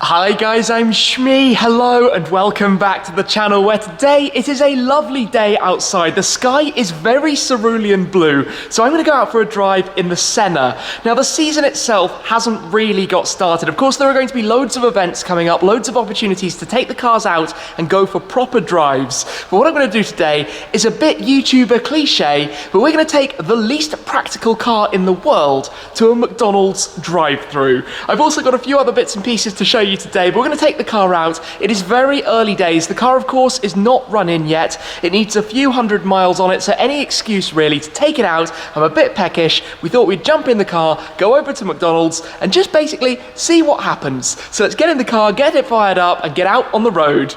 Hi guys, I'm Shmee. Hello and welcome back to the channel where today it is a lovely day outside. The sky is very cerulean blue, so I'm going to go out for a drive in the Senna. Now the season itself hasn't really got started. Of course there are going to be loads of events coming up, loads of opportunities to take the cars out and go for proper drives. But what I'm going to do today is a bit YouTuber cliche, but we're going to take the least practical car in the world to a McDonald's drive-thru. I've also got a few other bits and pieces to show you today, but we're going to take the car out. It is very early days. The car, of course, is not run in yet. It needs a few hundred miles on it, so any excuse really to take it out. I'm a bit peckish. We thought we'd jump in the car, go over to McDonald's, and just basically see what happens. So let's get in the car, get it fired up, and get out on the road.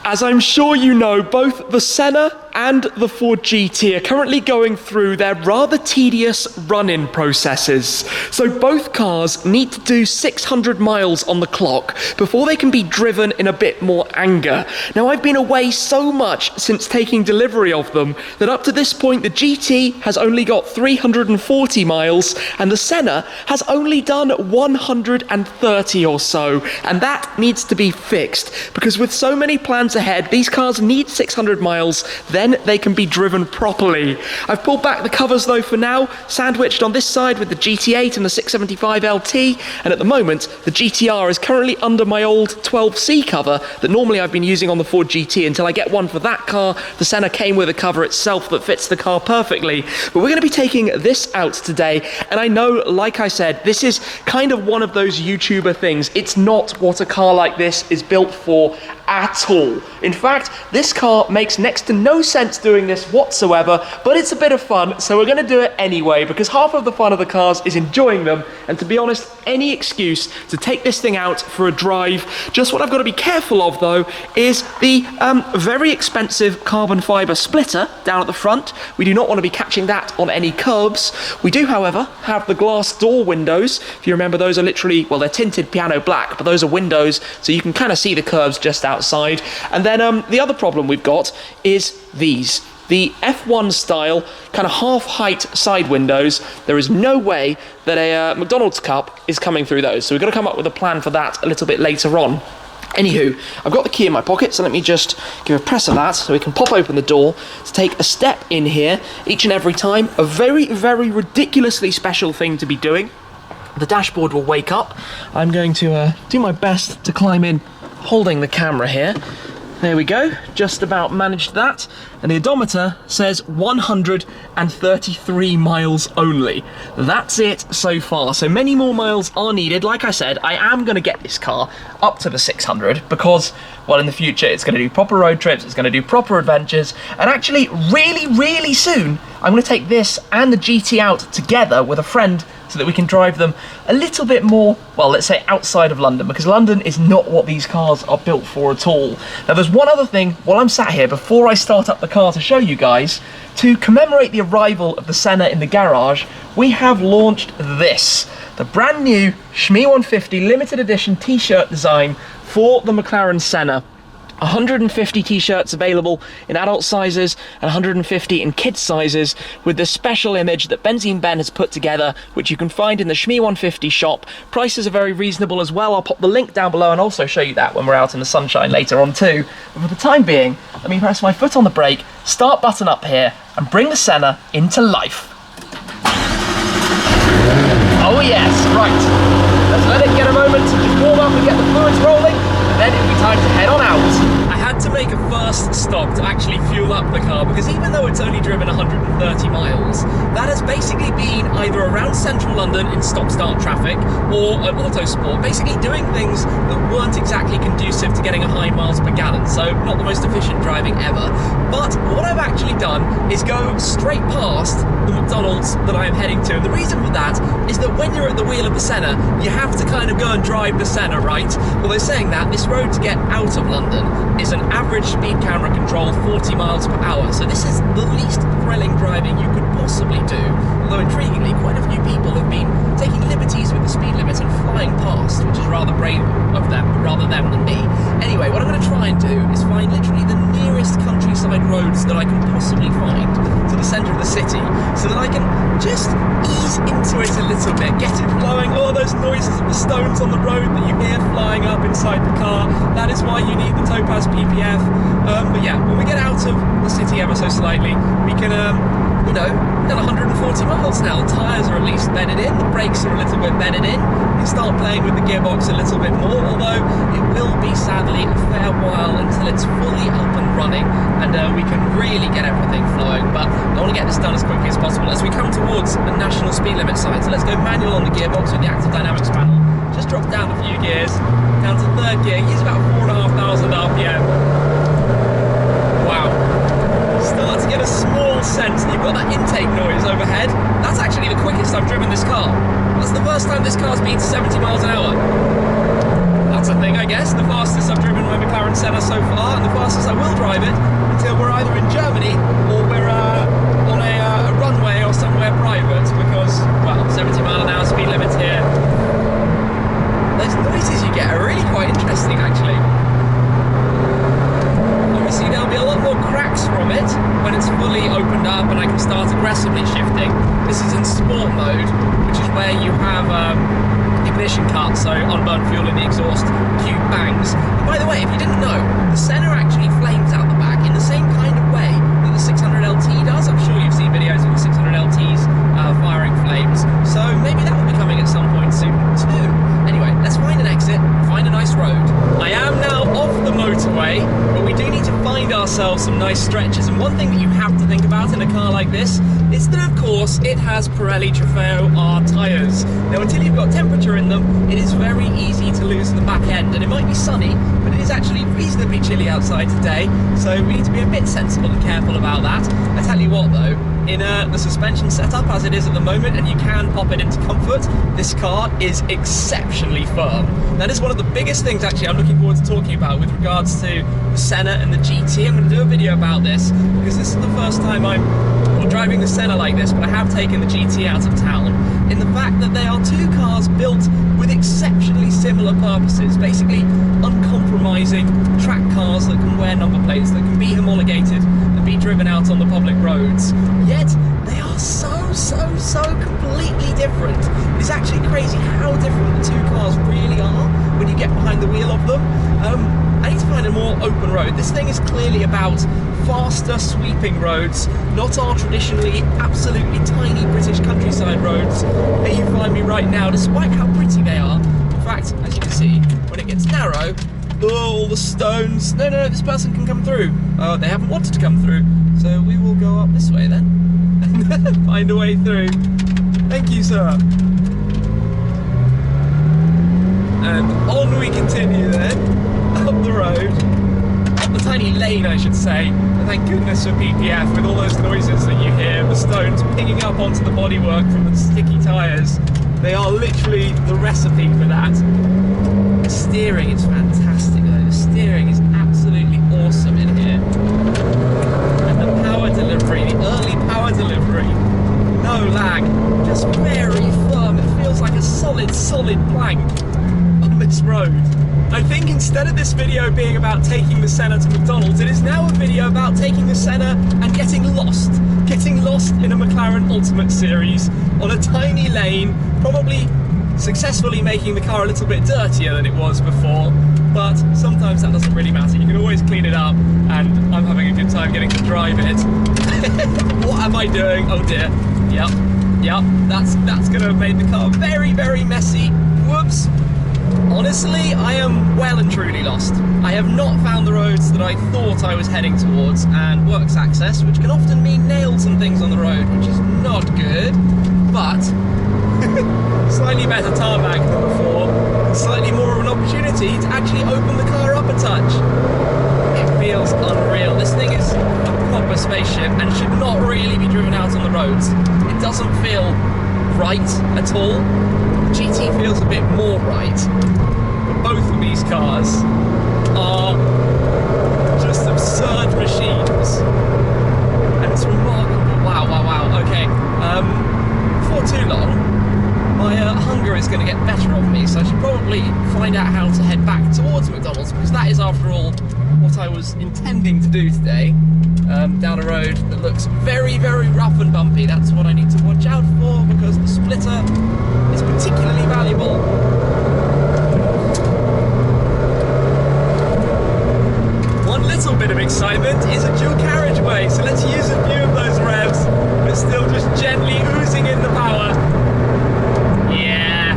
As I'm sure you know, both the Senna and the Ford GT are currently going through their rather tedious run-in processes. So both cars need to do 600 miles on the clock before they can be driven in a bit more anger. Now I've been away so much since taking delivery of them that up to this point the GT has only got 340 miles and the Senna has only done 130 or so, and that needs to be fixed because with so many plans ahead, these cars need 600 miles, then they can be driven properly. I've pulled back the covers though for now, sandwiched on this side with the GT8 and the 675 LT, and at the moment the GTR is currently under my old 12C cover that normally I've been using on the Ford GT until I get one for that car. The Senna came with a cover itself that fits the car perfectly, but we're going to be taking this out today, and I know, like I said, this is kind of one of those YouTuber things. It's not what a car like this is built for at all. In fact, this car makes next to no sense doing this whatsoever, but it's a bit of fun, so we're going to do it anyway, because half of the fun of the cars is enjoying them, and to be honest, any excuse to take this thing out for a drive. Just what I've got to be careful of, though, is the very expensive carbon fibre splitter down at the front. We do not want to be catching that on any curbs. We do, however, have the glass door windows. If you remember, those are literally, well, they're tinted piano black, but those are windows, so you can kind of see the curbs just outside. And then the other problem we've got is these. The F1 style, kind of half-height side windows. There is no way that a McDonald's Cup is coming through those, so we've got to come up with a plan for that a little bit later on. Anywho, I've got the key in my pocket, so let me just give a press of that so we can pop open the door to take a step in here each and every time. A very, very ridiculously special thing to be doing. The dashboard will wake up. I'm going to do my best to climb in holding the camera here. There we go, just about managed that. And the odometer says 133 miles only. That's it so far. So many more miles are needed. Like I said, I am going to get this car up to the 600 because, well, in the future it's going to do proper road trips, it's going to do proper adventures, and actually really, really soon I'm going to take this and the GT out together with a friend so that we can drive them a little bit more, well, let's say outside of London, because London is not what these cars are built for at all. Now there's one other thing while I'm sat here before I start up the car to show you guys. To commemorate the arrival of the Senna in the garage, we have launched this, the brand new Shmee 150 limited edition t-shirt design for the McLaren Senna. 150 t-shirts available in adult sizes and 150 in kids sizes, with the special image that Benzene Ben has put together, which you can find in the Shmee 150 shop. Prices are very reasonable as well. I'll pop the link down below and also show you that when we're out in the sunshine later on too. But for the time being, let me press my foot on the brake, start button up here, and bring the Senna into life. Oh yes, right. Let's let it get a moment to just warm up and get the fluids rolling, and then it'll be time to head on out. I had to make a first stop to actually fuel up the car, because even though it's only driven 130 miles, that has basically been either around central London in stop-start traffic or at Autosport, basically doing things that weren't exactly conducive to getting a high miles per gallon, so not the most efficient driving ever. But what I've actually done is go straight past the McDonald's that I am heading to, and the reason for that is that when you're at the wheel of the Senna, you have to kind of go and drive the Senna, right? Although saying that, this road to get out of London is an average speed camera controlled 40 miles per hour, so this is the least thrilling driving you could possibly do. Although intriguingly, quite a few people have been taking liberties with the speed limit and flying past, which is rather brave of them, rather them than me. Anyway, what I'm going to try and do is find literally the nearest countryside roads that I can possibly find to the centre of the city, so that I can just ease into it a little bit, get it flowing. All those noises of the stones on the road that you hear flying up inside the car, that is why you need the Topaz PPF. But yeah, when we get out of the city ever so slightly, we can, you know, we've done 140 miles now. Tyres are at least bedded in, the brakes are a little bit bedded in. We can start playing with the gearbox a little bit more, although it will be sadly a fair while until it's fully up and running and we can really get everything flowing. But I want to get this done as quickly as possible as we come towards a national speed limit sign. So let's go manual on the gearbox with the active dynamics panel. Just drop down a few gears, down to third gear, use about 4,500 RPM. Wow. Start to get a small sense that you've got that intake noise overhead. That's actually the quickest I've driven this car. That's the first time this car's been to 70 miles an hour. That's a thing, I guess. The fastest I've driven my McLaren Senna so far, and the fastest I will drive it until we're either in Germany or we're on a runway or somewhere private, because, well, 70 mile an hour speed limit here. Those noises you get are really quite interesting, actually. Obviously, there'll be a lot more cracks from it when it's fully opened up and I can start aggressively shifting. This is in sport mode, which is where you have ignition cut, so unburned fuel in the exhaust, cube bangs. And by the way, if you didn't know, the Senna actually flames out the back in the same kind of way that the 600LT does. I'm sure you've seen videos of the 600LTs firing flames, so maybe that will be coming at some point soon too. Anyway, let's find an exit, find a nice road. I am now off the motorway, but we do need to find ourselves some nice stretches, and one thing that you have to think about in a car like this is that, of course, it has Pirelli Trofeo R tyres. Now, until you've got temperature in them, it is very easy to lose the back end, and it might be sunny, but it is actually reasonably chilly outside today, so we need to be a bit sensible and careful about that. I tell you what, though, in the suspension setup as it is at the moment, and you can pop it into comfort, this car is exceptionally firm. That is one of the biggest things, actually, I'm looking forward to talking about with regards to the Senna and the GT. I'm going to do a video about this, because this is the first time I'm driving the Senna like this, but I have taken the GT out of town, in the fact that they are two cars built with exceptionally similar purposes, basically uncompromising track cars that can wear number plates, that can be homologated and be driven out on the public roads. Yet they are so completely different. It's actually crazy how different the two cars really are when you get behind the wheel of them. I need to find a more open road. This thing is clearly about faster sweeping roads, not our traditionally absolutely tiny British countryside roads where you find me right now, despite how pretty they are. In fact, as you can see, when it gets narrow, all the stones. No, this person can come through. They haven't wanted to come through, so we will go up this way then and find a way through. Thank you, sir. And on we continue then, up the road, up the tiny lane I should say, and thank goodness for PPF with all those noises that you hear, the stones pinging up onto the bodywork from the sticky tyres. They are literally the recipe for that. The steering is fantastic though, the steering is absolutely awesome in here. And the power delivery, the early power delivery, no lag, just very firm. It feels like a solid plank on this road. I think instead of this video being about taking the Senna to McDonald's, it is now a video about taking the Senna and getting lost in a McLaren Ultimate Series on a tiny lane, probably successfully making the car a little bit dirtier than it was before, but sometimes that doesn't really matter. You can always clean it up, and I'm having a good time getting to drive it. What am I doing? Oh dear. Yep, that's gonna have made the car very messy. Whoops. Honestly, I am well and truly lost. I have not found the roads that I thought I was heading towards, and works access, which can often mean nails and things on the road, which is not good, but slightly better tarmac than before, and slightly more of an opportunity to actually open the car up a touch. It feels unreal. This thing is a proper spaceship and should not really be driven out on the roads. It doesn't feel right at all. GT feels a bit more right, but both of these cars are just absurd machines, and it's remarkable. Wow, okay, before too long, my hunger hunger is going to get the better of me, so I should probably find out how to head back towards McDonald's, because that is, after all, what I was intending to do today. Down a road that looks very, very rough and bumpy. That's what I need to watch out for, because the splitter is particularly valuable. One little bit of excitement is a dual carriageway, so let's use a few of those revs, but still just gently oozing in the power. Yeah.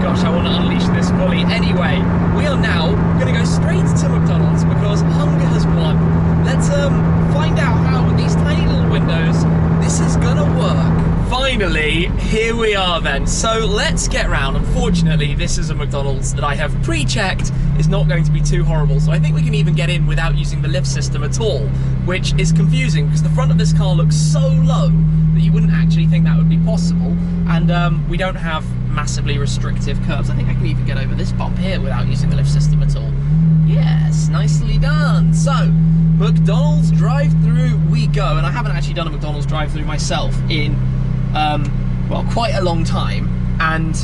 Gosh, I want to unleash this fully. Anyway, we are now going to go straight to McDonald's because hunger has won. Let's find out how with these tiny little windows this is gonna work. Finally, here we are then. So let's get round. Unfortunately, this is a McDonald's that I have pre-checked is not going to be too horrible, so I think we can even get in without using the lift system at all, which is confusing because the front of this car looks so low that you wouldn't actually think that would be possible, and we don't have massively restrictive curbs. I think I can even get over this bump here without using the lift system at all. Yes, nicely done. So, McDonald's drive-through we go, and I haven't actually done a McDonald's drive-through myself in, well, quite a long time, and,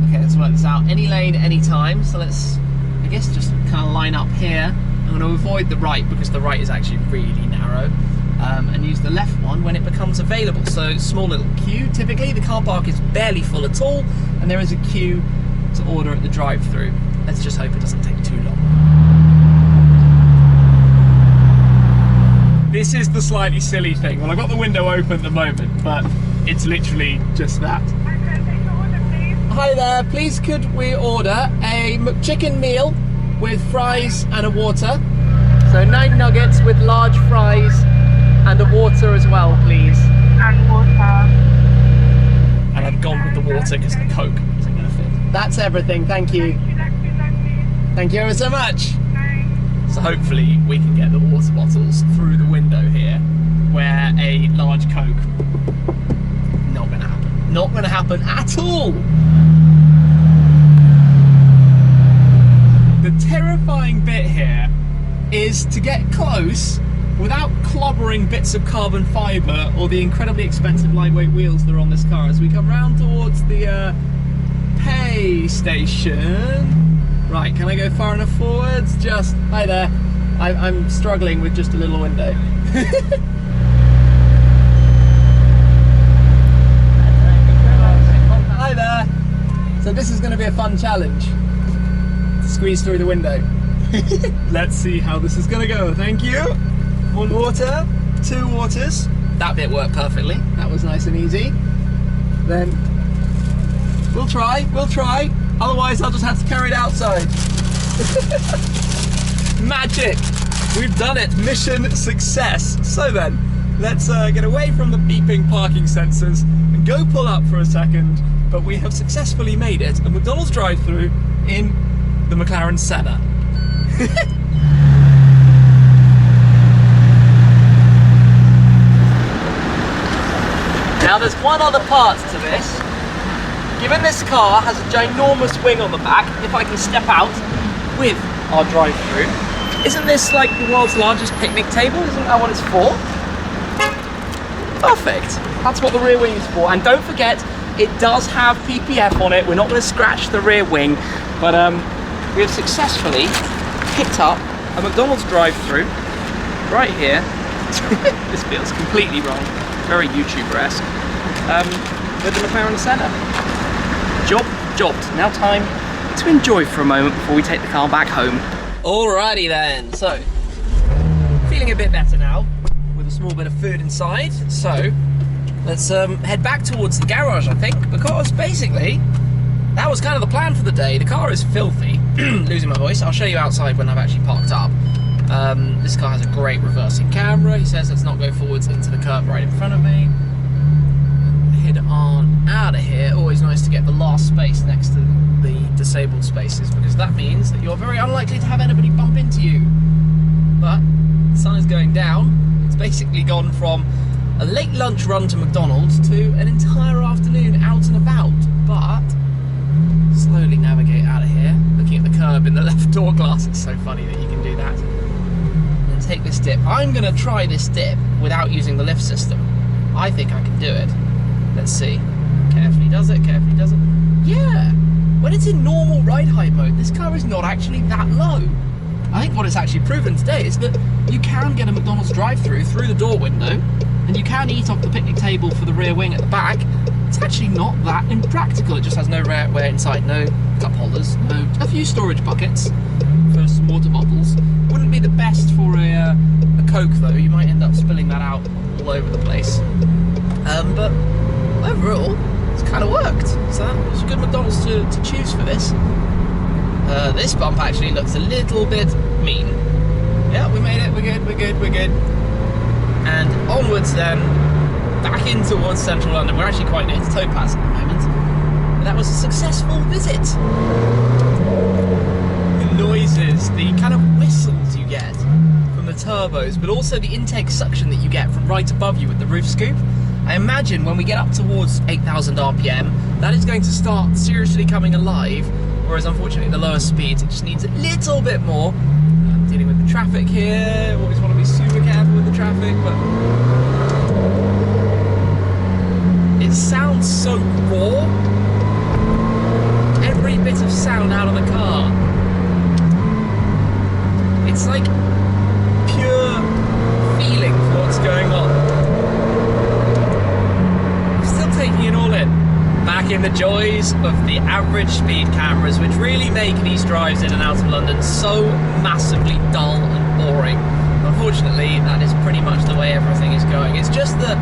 okay, let's work this out. Any lane, any time, so let's, I guess, just kind of line up here. I'm going to avoid the right, because the right is actually really narrow, and use the left one when it becomes available. So, small little queue. Typically, the car park is barely full at all, and there is a queue to order at the drive-through. Let's just hope it doesn't take too long. This is the slightly silly thing. Well, I've got the window open at the moment, but it's literally just that. Hi there, please could we order a McChicken meal with fries and a water? So 9 nuggets with large fries and a water as well, please. And water. And I've gone with the water because the Coke isn't going to fit. That's everything, thank you. Thank you ever so much. So hopefully we can get the water bottles through the window here, where a large Coke, not gonna happen. Not gonna happen at all. The terrifying bit here is to get close without clobbering bits of carbon fibre or the incredibly expensive lightweight wheels that are on this car as we come round towards the pay station. Right, can I go far enough forwards? Just, hi there. I'm struggling with just a little window. Hi there. So this is going to be a fun challenge. Squeeze through the window. Let's see how this is going to go. Thank you. 1 water, 2 waters. That bit worked perfectly. That was nice and easy. Then we'll try. Otherwise, I'll just have to carry it outside. Magic! We've done it. Mission success. So then, let's get away from the beeping parking sensors and go pull up for a second. But we have successfully made it. A McDonald's drive-through in the McLaren Senna. Now, there's one other part to this. Given this car has a ginormous wing on the back, if I can step out with our drive-through, isn't this like the world's largest picnic table? Isn't that what it's for? Perfect. That's what the rear wing is for. And don't forget, it does have PPF on it. We're not going to scratch the rear wing, but we have successfully picked up a McDonald's drive-through right here. This feels completely wrong. Very YouTuber-esque. With the McLaren Senna. Jobbed. Now time to enjoy for a moment before we take the car back home. Alrighty then, so feeling a bit better now with a small bit of food inside. So let's head back towards the garage, I think, because basically that was kind of the plan for the day. The car is filthy. Losing my voice. I'll show you outside when I've actually parked up. This car has a great reversing camera. He says let's not go forwards into the curb right in front of me. Head on out of here. Always nice to get the last space next to the disabled spaces, because that means that you're very unlikely to have anybody bump into you. But the sun is going down. It's basically gone from a late lunch run to McDonald's to an entire afternoon out and about. But slowly navigate out of here, looking at the curb in the left door glass. It's so funny that you can do that. And take this dip. I'm going to try this dip without using the lift system. I think I can do it. Let's see. Carefully does it, carefully does it. it's in normal ride height mode, this car is not actually that low. I think what it's actually proven today is that you can get a McDonald's drive-thru through the door window, and you can eat off the picnic table for the rear wing at the back. It's actually not that impractical. It just has no rear inside, no cup holders, a few storage buckets for some water bottles. Wouldn't be the best for a Coke though. You might end up spilling that out all over the place. But overall, it's kind of worked. So that was a good McDonald's to choose for this. This bump actually looks a little bit mean. Yeah, we made it. We're good. And onwards then, back in towards central London. We're actually quite near to Topaz at the moment. But that was a successful visit. The noises, the kind of whistles you get from the turbos, but also the intake suction that you get from right above you with the roof scoop. I imagine when we get up towards 8,000 RPM, that is going to start seriously coming alive, whereas unfortunately the lower speeds, it just needs a little bit more. I'm dealing with the traffic here, always want to be super careful with the traffic, but it sounds so raw. Every bit of sound out of the car. It's like pure feeling for what's going on. I'm still taking it all in. Back in the joys of the average speed cameras, which really make these drives in and out of London so massively dull and boring. Unfortunately, that is pretty much the way everything is going. It's just that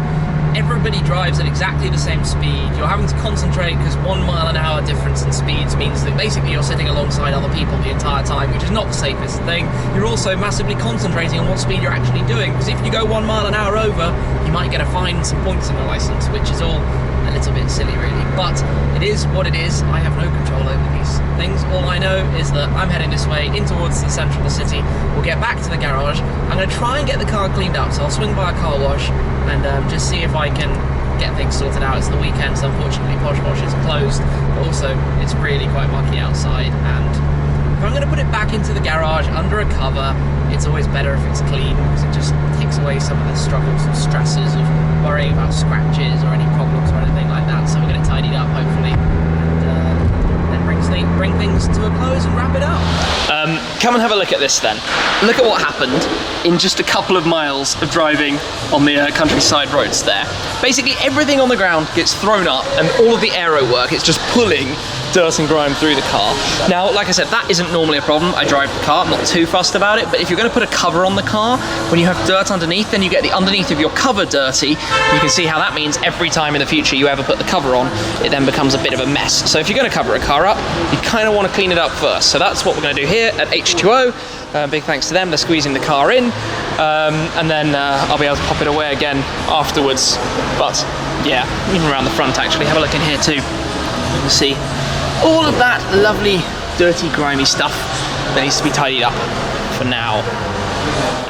everybody drives at exactly the same speed. You're having to concentrate because 1 mile an hour difference in speeds means that basically you're sitting alongside other people the entire time, which is not the safest thing. You're also massively concentrating on what speed you're actually doing, because if you go 1 mile an hour over, you might get a fine and some points in your license, which is all a little bit silly really, but it is what it is. I have no control over these things. All I know is that I'm heading this way in towards the centre of the city. We'll get back to the garage. I'm going to try and get the car cleaned up, so I'll swing by a car wash and just see if I can get things sorted out. It's the weekend, so unfortunately Posh Wash is closed, but also it's really quite mucky outside, and if I'm going to put it back into the garage under a cover, it's always better if it's clean, because it just takes away some of the struggles and stresses of worrying about scratches or any problems or anything like that. So we're going to tidy it up hopefully, and then bring things to a close and wrap it up. Come and have a look at this then. Look at what happened in just a couple of miles of driving on the countryside roads there. Basically everything on the ground gets thrown up, and all of the aero work, it's just pulling dirt and grime through the car. Now, like I said, that isn't normally a problem. I drive the car, I'm not too fussed about it, but if you're going to put a cover on the car, when you have dirt underneath, then you get the underneath of your cover dirty. You can see how that means every time in the future you ever put the cover on, it then becomes a bit of a mess. So if you're going to cover a car up, you kind of want to clean it up first. So that's what we're going to do here at H2O. Big thanks to them, they're squeezing the car in, and then I'll be able to pop it away again afterwards. But yeah, even around the front actually, have a look in here too. You can see all of that lovely, dirty, grimy stuff that needs to be tidied up for now.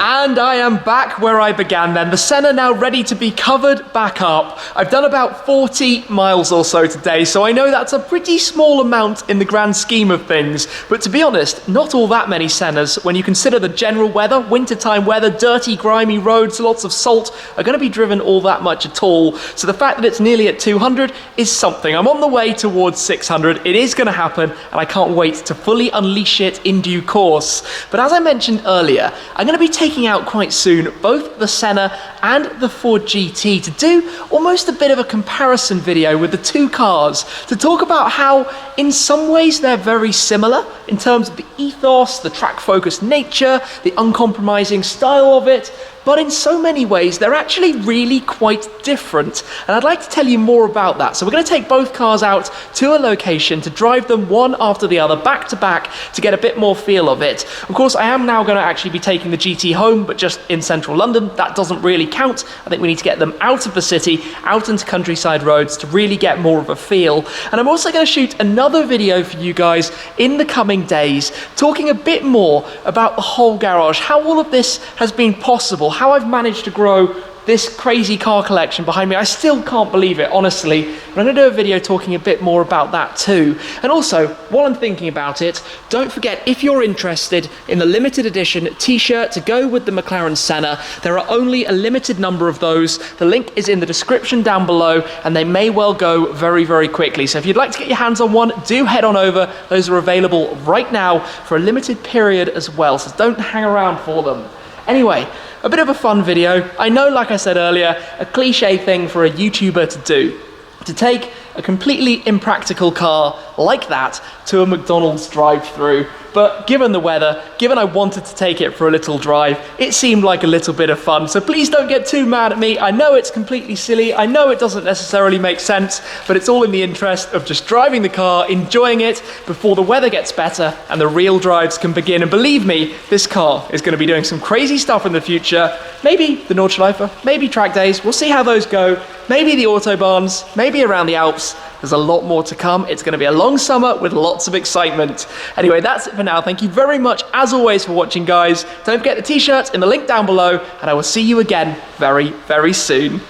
And I am back where I began then. The Senna now ready to be covered back up. I've done about 40 miles or so today, so I know that's a pretty small amount in the grand scheme of things. But to be honest, not all that many Sennas when you consider the general weather, wintertime weather, dirty, grimy roads, lots of salt, are going to be driven all that much at all. So the fact that it's nearly at 200 is something. I'm on the way towards 600. It is going to happen, and I can't wait to fully unleash it in due course. But as I mentioned earlier, I'm going to be taking out quite soon both the Senna and the Ford GT to do almost a bit of a comparison video with the two cars, to talk about how in some ways they're very similar in terms of the ethos, the track focused nature, the uncompromising style of it, but in so many ways they're actually really quite different, and I'd like to tell you more about that. So we're going to take both cars out to a location to drive them one after the other, back to back, to get a bit more feel of it. Of course, I am now going to actually be taking the GT home, but just in central London. That doesn't really count. I think we need to get them out of the city, out into countryside roads to really get more of a feel. And I'm also going to shoot another video for you guys in the coming days, talking a bit more about the whole garage, how all of this has been possible, how I've managed to grow this crazy car collection behind me. I still can't believe it, honestly. But I'm going to do a video talking a bit more about that too. And also, while I'm thinking about it, don't forget, if you're interested in the limited edition t-shirt to go with the McLaren Senna, there are only a limited number of those. The link is in the description down below, and they may well go very, very quickly. So if you'd like to get your hands on one, do head on over. Those are available right now for a limited period as well, so don't hang around for them. Anyway, a bit of a fun video. I know, like I said earlier, a cliche thing for a YouTuber to do. To take a completely impractical car like that to a McDonald's drive-thru. But given the weather, given I wanted to take it for a little drive, it seemed like a little bit of fun. So please don't get too mad at me. I know it's completely silly. I know it doesn't necessarily make sense, but it's all in the interest of just driving the car, enjoying it before the weather gets better and the real drives can begin. And believe me, this car is going to be doing some crazy stuff in the future. Maybe the Nordschleife, maybe track days. We'll see how those go. Maybe the Autobahns, maybe around the Alps. There's a lot more to come. It's going to be a long summer with lots of excitement. Anyway, that's it for now. Thank you very much, as always, for watching, guys. Don't forget the t-shirts in the link down below, and I will see you again very, very soon.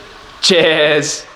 Cheers.